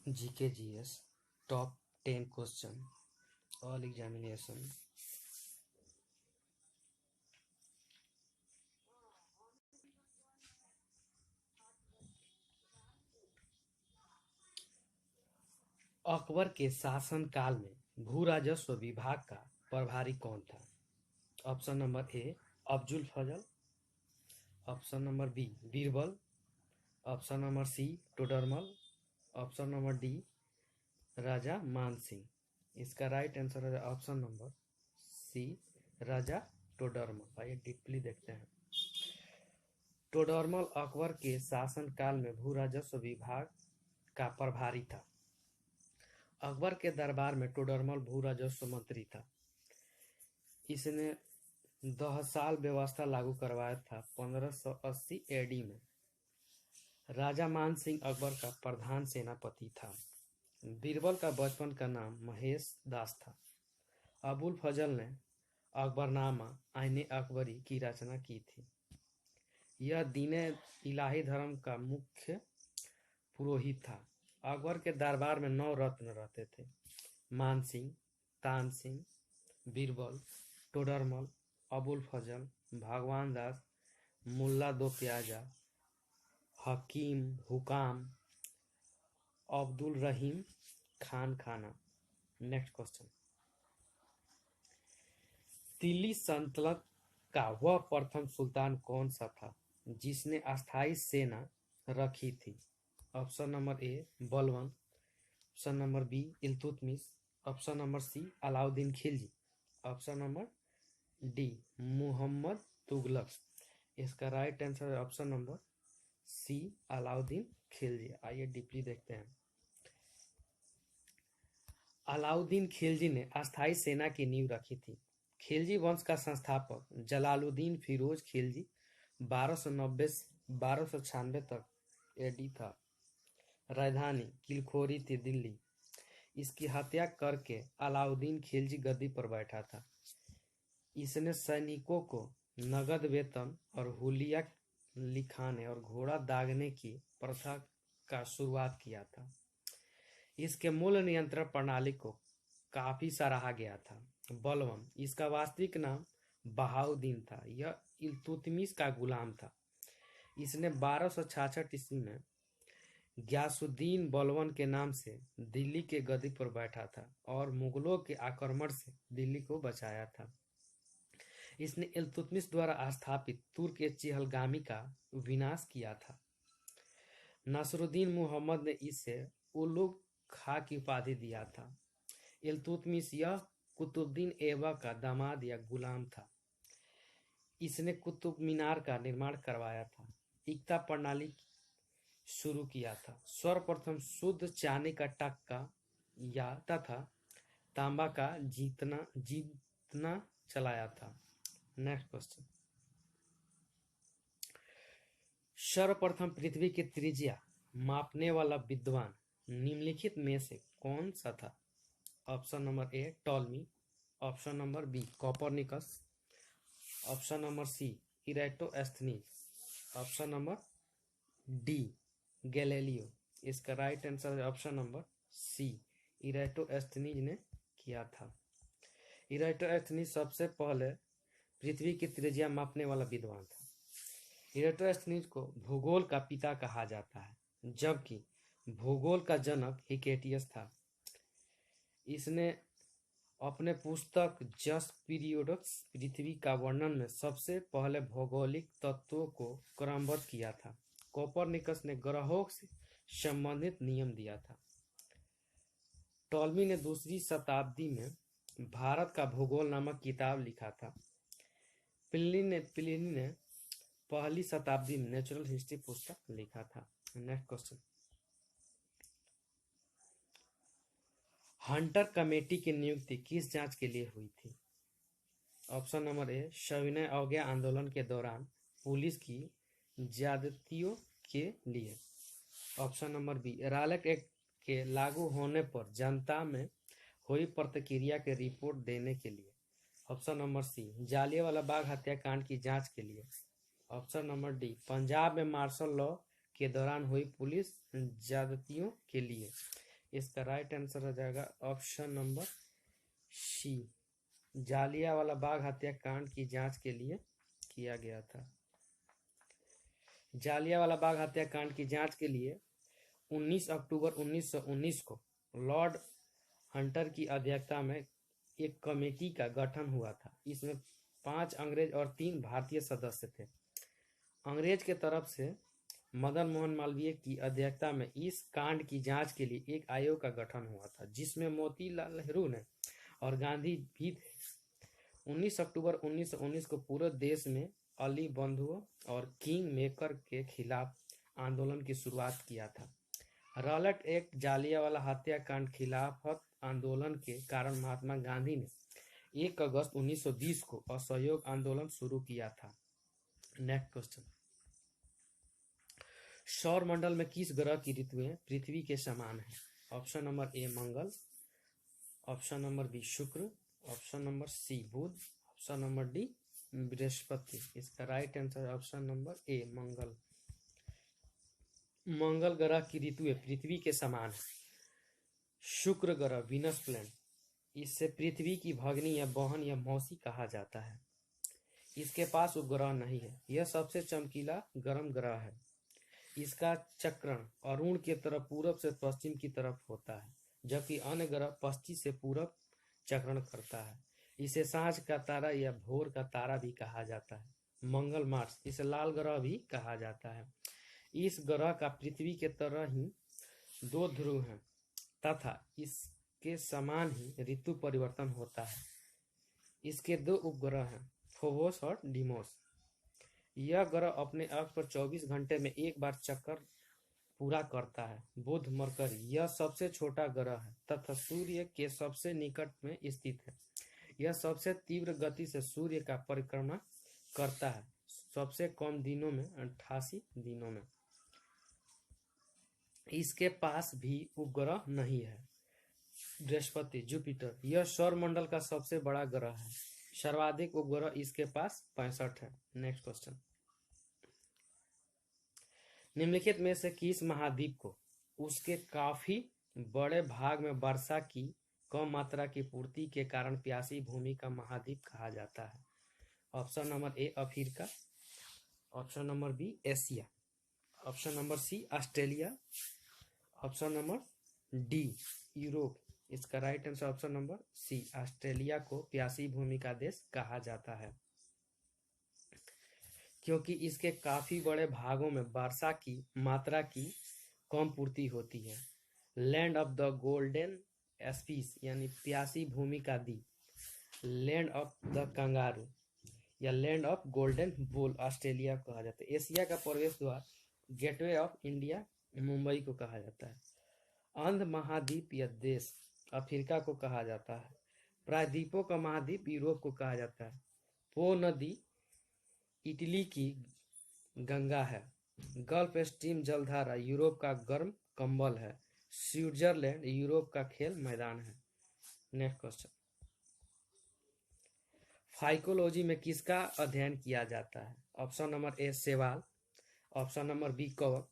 GK GS top 10 question all examination. Akbar के शासनकाल में भू राजस्व विभाग का प्रभारी कौन था? Option number A Abul Fazal, option number B Birbal, option number C Todarmal, option number D Raja Man Singh. इसका राइट आंसर है option number C Raja Todarmal. आइए डीपली देखते हैं। टोडरमल अकबर के शासनकाल में भू राजस्व विभाग का प्रभारी था। अकबर के दरबार में टोडरमल भू राजस्व मंत्री था। इसने 10 साल व्यवस्था लागू करवाया था 1580 एडी में। राजा मान सिंह अकबर का प्रधान सेनापति था। बीरबल का बचपन का नाम महेश दास था। अबुल फजल ने अकबरनामा आईने अकबरी की रचना की थी। यह दीने इलाही धर्म का मुख्य पुरोहित था। अकबर के दरबार में 9 रत्न रहते थे: मान सिंह, तान सिंह, बीरबल, टोडरमल, अबुल फजल, भगवान दास, मुल्ला दो प्याजा, हकीम, हुकाम, अब्दुल रहीम खान खाना। Next question. दिल्ली सल्तनत का वह प्रथम सुल्तान कौन सा था जिसने अस्थायी सेना रखी थी? Option number A Balban, option number B Iltutmish, option number C Alauddin Khilji, option number D Mohammad Tughlaq. इसका राइट आंसर है option number C Alauddin Khilji. आइए डीपली देखते हैं। अलाउद्दीन खिलजी ने अस्थायी सेना की नींव रखी थी। खिलजी वंश का संस्थापक जलालुद्दीन फिरोज खिलजी 1290 से 1296 तक एडी था। राजधानी किलखोरी थी दिल्ली। इसकी हत्या करके अलाउद्दीन खिलजी गद्दी पर बैठा था। इसने सैनिकों को नगद वेतन और हुलिया लिखाने और घोड़ा दागने की प्रथा का शुरुआत किया था। इसके मूल नियंत्रण प्रणाली को काफी सराहा गया था। बलबन, इसका वास्तविक नाम बहाउद्दीन था। यह इल्तुतमिश का गुलाम था। इसने 1266 ईस्वी में गयासुद्दीन बलबन के नाम से दिल्ली के गद्दी पर बैठा था और मुगलों के आक्रमण से दिल्ली को बचाया था। इसने इल्तुतमिश द्वारा स्थापित तुर्क चहलगामी का विनाश किया था। नसरुद्दीन मोहम्मद ने इसे उलुग खां की उपाधि दिया था। इल्तुतमिश यह कुतुबुद्दीन ऐबक का दामाद या गुलाम था। इसने कुतुब मीनार का निर्माण करवाया था। इक्ता प्रणाली शुरू किया था। सर्वप्रथम शुद्ध चांदी का टक्का या तथा तांबा का जीतना चलाया था। Next question. सर्वप्रथम पृथ्वी की त्रिज्या मापने वाला विद्वान निम्नलिखित में से कौन सा था? Option number A Ptolemy, option number B Copernicus, option number C Eratosthenes, option number D Galileo. इसका राइट आंसर है ऑप्शन नंबर सी इरेटोस्थनीज ने किया था। इरेटोस्थनीज सबसे पहले पृथ्वी की त्रिज्या मापने वाला विद्वान था। इरेटोस्थनीज को भूगोल का पिता कहा जाता है, जबकि भूगोल का जनक हिकेटियस था। इसने अपने पुस्तक जस्ट पीरियोड्स पृथ्वी का वर्णन में सबसे पहले भौगोलिक तत्वों को क्रमबद्ध किया था। कोपरनिकस ने ग्रहों से संबंधित नियम दिया था। टॉलमी ने 2री शताब्दी में भारत का भूगोल नामक किताब लिखा था। प्लिनी ने 1ली शताब्दी में नेचुरल हिस्ट्री पुस्तक लिखा था। Next question. हंटर कमेटी की नियुक्ति किस जांच के लिए हुई थी? ऑप्शन नंबर ए सविनय अवज्ञा आंदोलन के दौरान पुलिस की ज्यादतियों के लिए, option number B Rowlatt Act के लागू होने पर जनता में हुई प्रतिक्रिया की रिपोर्ट देने के लिए, ऑप्शन नंबर सी जालियांवाला बाग हत्याकांड की जांच के लिए, ऑप्शन नंबर डी पंजाब में मार्शल लॉ के दौरान हुई पुलिस ज्यादतियों के लिए। इसका राइट आंसर हो जाएगा ऑप्शन नंबर सी, जालियांवाला बाग हत्याकांड की जांच के लिए किया गया था। जालियांवाला बाग हत्याकांड की जांच के लिए 19 अक्टूबर 1919 को लॉर्ड हंटर की अध्यक्षता में एक कमेटी का गठन हुआ था। इसमें 5 अंग्रेज और 3 भारतीय सदस्य थे। अंग्रेज के तरफ से मदन मोहन मालवीय की अध्यक्षता में इस कांड की जांच के लिए एक आयोग का गठन हुआ था, जिसमें मोतीलाल नेहरू ने और गांधी भी थे। 19 अक्टूबर 1919 को पूरे देश में अली बंधुओं और किंग मेकर के खिलाफ आंदोलन की शुरुआत किया था। रॉलेट एक्ट जालियांवाला हत्याकांड खिलाफत आंदोलन के कारण महात्मा गांधी ने 1 अगस्त 1920 को असहयोग आंदोलन शुरू किया था। नेक्स्ट क्वेश्चन, सौर मंडल में किस ग्रह की ऋतुएं पृथ्वी के समान है? ऑप्शन नंबर ए मंगल, ऑप्शन नंबर बी शुक्र, ऑप्शन नंबर सी बुध, ऑप्शन नंबर डी बृहस्पति। इसका right answer option number A मंगल। मंगल ग्रह की ऋतुएं पृथ्वी के समान है। शुक्र ग्रह वीनस प्लैनेट, इससे पृथ्वी की भगिनी या बहन या मौसी कहा जाता है। इसके पास उपग्रह नहीं है। यह सबसे चमकीला गर्म ग्रह है। इसका चक्रण अरुण के तरफ पूरब से पश्चिम की तरफ होता है, जबकि अन्य ग्रह पश्चिम से पूरब चक्रण करता है। इसे सांझ का तारा या भोर का तारा भी कहा जाता है। मंगल मार्स, इसे लाल ग्रह भी कहा जाता है। इस ग्रह का पृथ्वी के तरह ही 2 ध्रुव हैं तथा इसके समान ही ऋतु परिवर्तन होता है। इसके 2 उपग्रह हैं, फोबोस और डीमोस। यह ग्रह अपने अक्ष पर 24 घंटे में एक बार चक्कर पूरा करता है। बुध मरकरी, यह सबसे छोटा ग्रह है तथा सूर्य के सबसे निकट में स्थित है। यह सबसे तीव्र गति से सूर्य का परिक्रमा करता है, सबसे कम दिनों में 88 दिनों में। इसके पास भी उपग्रह नहीं है। बृहस्पति जुपिटर, यह सौरमंडल का सबसे बड़ा ग्रह है। सर्वाधिक उपग्रह इसके पास 65 है। नेक्स्ट क्वेश्चन, निम्नलिखित में से किस महाद्वीप को उसके काफी बड़े भाग में वर्षा की कम मात्रा की पूर्ति के कारण प्यासी भूमि का महाद्वीप कहा जाता है? Option number A Africa, option number B Asia, option number C Australia, option number D Europe. इसका right answer option number C, Australia को प्यासी भूमि का देश कहा जाता है, क्योंकि इसके काफी बड़े भागों में वर्षा की मात्रा की कम पूर्ति होती है। Land of the golden space यानी प्यासी भूमि का द्वीप, लैंड ऑफ द कंगारू या land of golden bull Australia को कहा जाता है। एशिया का प्रवेश द्वार गेटवे ऑफ इंडिया मुंबई को कहा जाता है। अंध महाद्वीप या देश अफ्रीका को कहा जाता है। प्रायद्वीपों का महाद्वीप यूरोप को कहा जाता है। पो नदी इटली की गंगा है। गल्फ स्ट्रीम जलधारा यूरोप का गर्म कंबल है। स्विट्जरलैंड यूरोप का खेल मैदान है। नेक्स्ट क्वेश्चन, फाइकोलॉजी में किसका अध्ययन किया जाता है? ऑप्शन नंबर ए शैवाल, ऑप्शन नंबर बी कवक,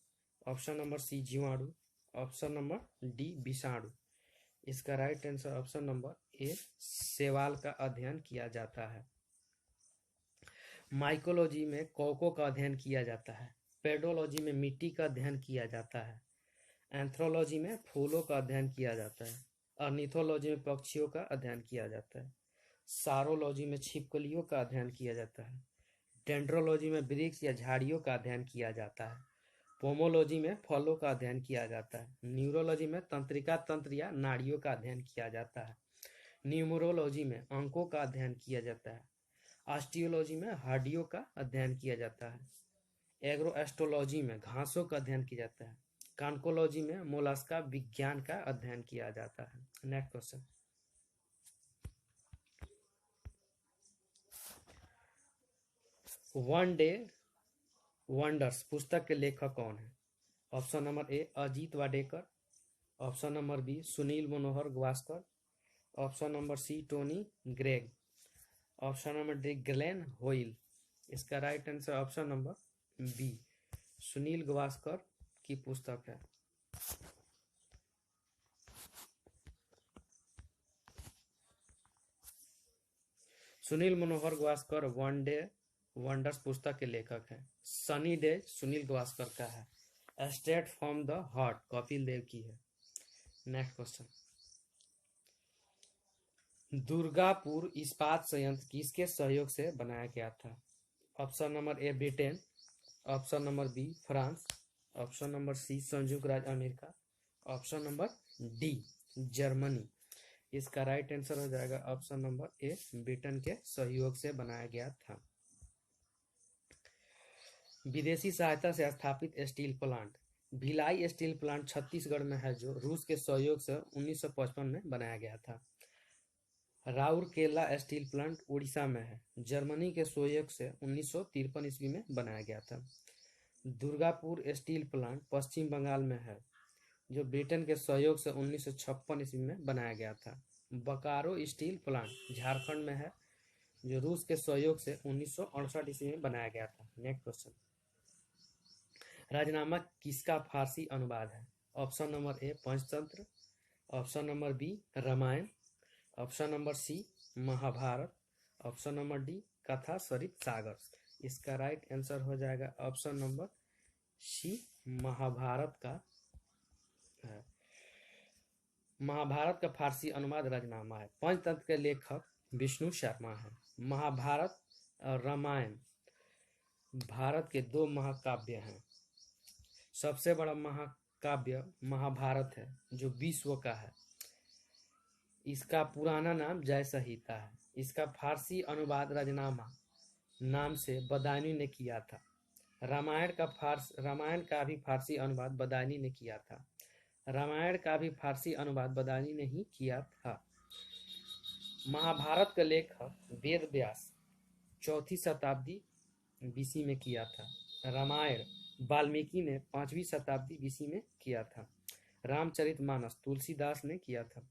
ऑप्शन नंबर सी जीवाणु, ऑप्शन नंबर डी विषाणु। इसका राइट आंसर ऑप्शन नंबर ए शैवाल का अध्ययन किया जाता है। माइकोलॉजी में कवकों का अध्ययन किया जाता है। पेडोलॉजी में मिट्टी का अध्ययन किया जाता है। एंथ्रोलॉजी में फूलों का अध्ययन किया जाता है। ऑर्निथोलॉजी में पक्षियों का अध्ययन किया जाता है। सारोलॉजी में छिपकलियों का अध्ययन किया जाता है। डेंड्रोलॉजी में वृक्ष या झाड़ियों का अध्ययन किया जाता है। पोमोलॉजी में फलों का अध्ययन किया जाता है। न्यूरोलॉजी में तंत्रिका तंत्र या नाड़ियों का अध्ययन किया जाता है। न्यूमरोलॉजी में अंकों का अध्ययन किया जाता है। ऑस्टियोलॉजी में हड्डियों का अध्ययन किया जाता है। एग्रोएस्ट्रोलॉजी में घासों का अध्ययन किया जाता है। कांकोलॉजी में मोलस्का विज्ञान का अध्ययन किया जाता है। Next question, one day wonders पुस्तक के लेखक कौन है? Option number A Ajit Wadekar, option number B Sunil Manohar Gavaskar, option number C Tony Greig, option number D Glenn Hoyle. इसका right answer option number B Sunil Gavaskar की पुस्तक है। Sunil Manohar Gavaskar one day wonders पुस्तक के लेखक हैं। सनी डे सुनील गावस्कर का है। Straight from the heart Kapil Dev की है। नेक्स्ट क्वेश्चन, दुर्गापुर इस्पात संयंत्र किसके सहयोग से बनाया गया था? Option number A Britain, option number B France, option number C संयुक्त राज्य अमेरिका, ऑप्शन नंबर डी जर्मनी। इसका राइट आंसर हो जाएगा ऑप्शन नंबर ए ब्रिटेन के सहयोग से बनाया गया था। विदेशी सहायता से स्थापित steel plant, Bhilai steel plant Chhattisgarh में है, जो रूस के सहयोग से 1955 में बनाया गया था। राउरकेला स्टील प्लांट उड़ीसा में है, जर्मनी के सहयोग से 1953 ईस्वी में बनाया गया था। दुर्गापुर स्टील प्लांट पश्चिम बंगाल में है, जो ब्रिटेन के सहयोग से 1956 ईस्वी में बनाया गया था। बोकारो स्टील प्लांट झारखंड में है, जो रूस के सहयोग से 1968 ईस्वी में बनाया गया था। नेक्स्ट क्वेश्चन, राजनामा किसका फारसी अनुवाद है? Option number A Panchatantra, option number B Ramayana, option number C Mahabharata, option number D Katha Sarit सागर। इसका राइट आंसर हो जाएगा ऑप्शन नंबर सी महाभारत का है। महाभारत का फारसी अनुवाद राजनामा है। पंचतंत्र के लेखक विष्णु शर्मा है। महाभारत और रामायण भारत के दो महाकाव्य हैं। सबसे बड़ा महाकाव्य महाभारत है, जो विश्व का है। इसका पुराना नाम जय संहिता है। इसका फारसी अनुवाद राजनामा नाम से बदायूं ने किया था। रामायण का भी फारसी अनुवाद बदायूं ने किया था। रामायण का भी फारसी अनुवाद बदायूं ने ही किया था। महाभारत का लेखक वेद व्यास 4वीं शताब्दी बीसी में किया था। रामायण वाल्मीकि ने 5वीं शताब्दी बीसी में किया था। रामचरितमानस तुलसीदास ने किया था।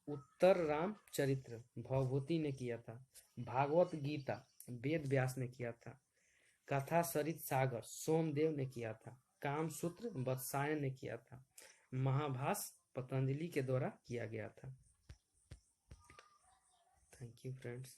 उत्तर रामचरित्र भवभूति ने किया था। भागवत गीता वेद व्यास ने किया था। कथा सरित सागर सोमदेव ने किया था। कामसूत्र वत्सायन ने किया था। महाभाष्य पतंजलि के द्वारा किया गया था। Thank you friends.